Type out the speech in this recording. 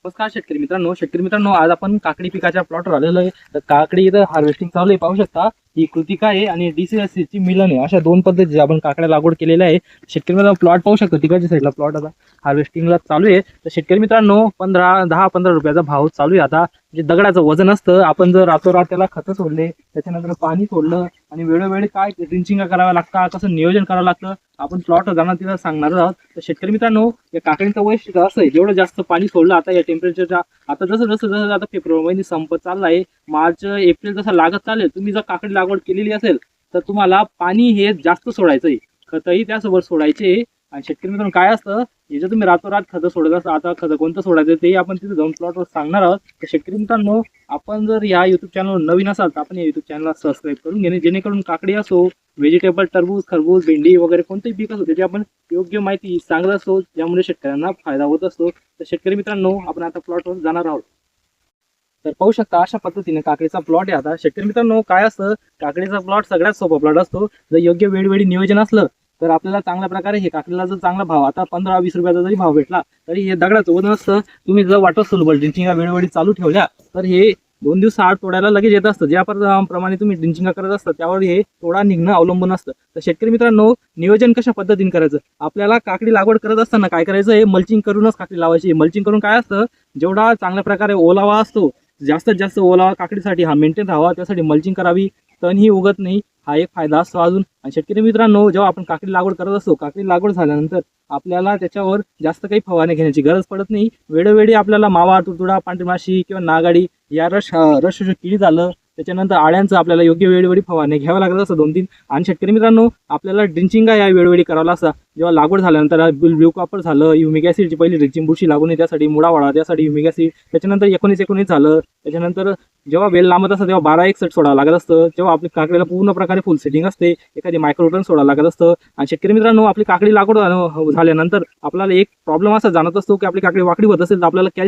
नमस्कार शेतकरी मित्रांनो, आज आपण काकडी पिकाच्या प्लॉटवर आलेलो आहे. तर काकडी इथं हार्वेस्टिंग चालू आहे, पाहू शकता. ही कृतिका आहे आणि DCSC ची मिलन आहे. अशा दोन पद्धती आपण काकड्या लागवड केलेल्या आहे. शेतकरी मित्रांनो, प्लॉट पाहू शकता, तिकडच्या साईडला प्लॉट आता हार्वेस्टिंगला चालू आहे. तर शेतकरी मित्रांनो, 10-15 रुपयाचा भाव चालू आहे. आता जे दगडाचं वजन असतं, आपण जर रातोरात त्याला खतं सोडले, त्याच्यानंतर पाणी सोडलं आणि वेळोवेळी काय ड्रिंचिंग करावं लागतं, कसं नियोजन करावं लागतं, आपण प्लॉट जाणार तिला सांगणार आहोत. तर शेतकरी मित्रांनो, या काकडीचं वैशिष्ट्य असं आहे, जेवढं जास्त पाणी सोडलं आता या टेम्परेचरच्या, आता जसं आता फेब्रुवारी महिने संपत चालला आहे, मार्च एप्रिल जसं लागत चालेल, तुम्ही जर काकडी लागवड केलेली असेल तर तुम्हाला पाणी हे जास्त सोडायचं आहे, खतही त्यासोबत सोडायचे. आणि शेतकरी मित्रांनो, काय असतं, हे जर तुम्ही रातोरात खतं सोडत असता, आता खतं कोणतं सोडायचं ते आपण तिथे जाऊन प्लॉटवर सांगणार आहोत. तर शेतकरी मित्रांनो, आपण जर या युट्यूब चॅनलवर नवीन असाल तर आपण या युट्यूब चॅनलला सबस्क्राईब करून घेणे, जेणेकरून काकडी असो, व्हेजिटेबल, टरबूज, खरबूज, भेंडी वगैरे कोणतेही पीक असो, त्याची आपण योग्य माहिती सांगत असतो, ज्यामुळे शेतकऱ्यांना फायदा होत असतो. तर शेतकरी मित्रांनो, आपण आता प्लॉटवर जाणार आहोत. तर पाहू शकता, अशा पद्धतीने काकडीचा प्लॉट आहे. आता शेतकरी मित्रांनो, काय असतं, काकडीचा प्लॉट सगळ्यात सोपा प्लॉट असतो. जर योग्य वेळोवेळी नियोजन असलं तर आपल्याला चांगल्या प्रकारे हे काकडीला जर चांगला भाव, आता 15-20 रुपयाचा जरी भाव भेटला तरी हे दगडाचं वजन असतं. तुम्ही जर वॉटर सोल्युबल ड्रिंचिंग वेळोवेळी चालू ठेवल्या तर हे 2 दिवस आड तोडायला लगेच येत असतं. ज्या प्रमाणे तुम्ही ड्रिंचिंग करत असता त्यावर हे तोडा निघणं अवलंबून असतं. तर शेतकरी मित्रांनो, नियोजन कशा पद्धतीने करायचं, आपल्याला काकडी लागवड करत असताना काय करायचं आहे, मल्चिंग करूनच काकडी लावायची. मल्चिंग करून काय असतं, जेवढा चांगल्या प्रकारे ओलावा असतो, जास्तीत जास्त ओलावा काकडीसाठी हा मेंटेन राहावा, त्यासाठी मल्चिंग करावी, तणही उगत नाही, हा एक फायदा असतो अजून. आणि शेतकरी मित्रांनो, जेव्हा आपण काकडी लागवड करत असतो, काकडी लागवड झाल्यानंतर आपल्याला त्याच्यावर जास्त काही फवारणी घेण्याची गरज पडत नाही. वेळोवेळी आपल्याला मावा, तुडतुडा, पांढरी माशी किंवा नागाडी या रस किडी झालं, त्याच्यानंतर आळ्यांचं आपल्याला योग्य वेळोवेळी फवारणी घ्यावं लागत असतं 2-3. आणि शेतकरी मित्रांनो, आपल्याला ड्रिंचिंग या वेळोवेळी करावं लागतं. जेव्हा लागवड झाल्यानंतर ब्ल्यू कॉपर झालं, ह्युमिक ॲसिडची पहिली ड्रिंचिंग, बुरशी लागू नये त्यासाठी मुळावाडा, त्यासाठी ह्युमिक ॲसिड, त्याच्यानंतर 19-19 झालं. त्याच्यानंतर जेव्हा वेल लांबत असतं तेव्हा 12-61 सोडावं लागत असतं. जेव्हा आपली काकडीला पूर्ण प्रकारे फुल सेटिंग असते, एखादी मायक्रोटन सोडावं लागत असतं. आणि शेतकरी मित्रांनो, आपली काकडी लागवड झाल्यानंतर आपल्याला एक प्रॉब्लेम असा जाणवत असतो की आपली काकडी वाकडी होत असेल तर आपल्याला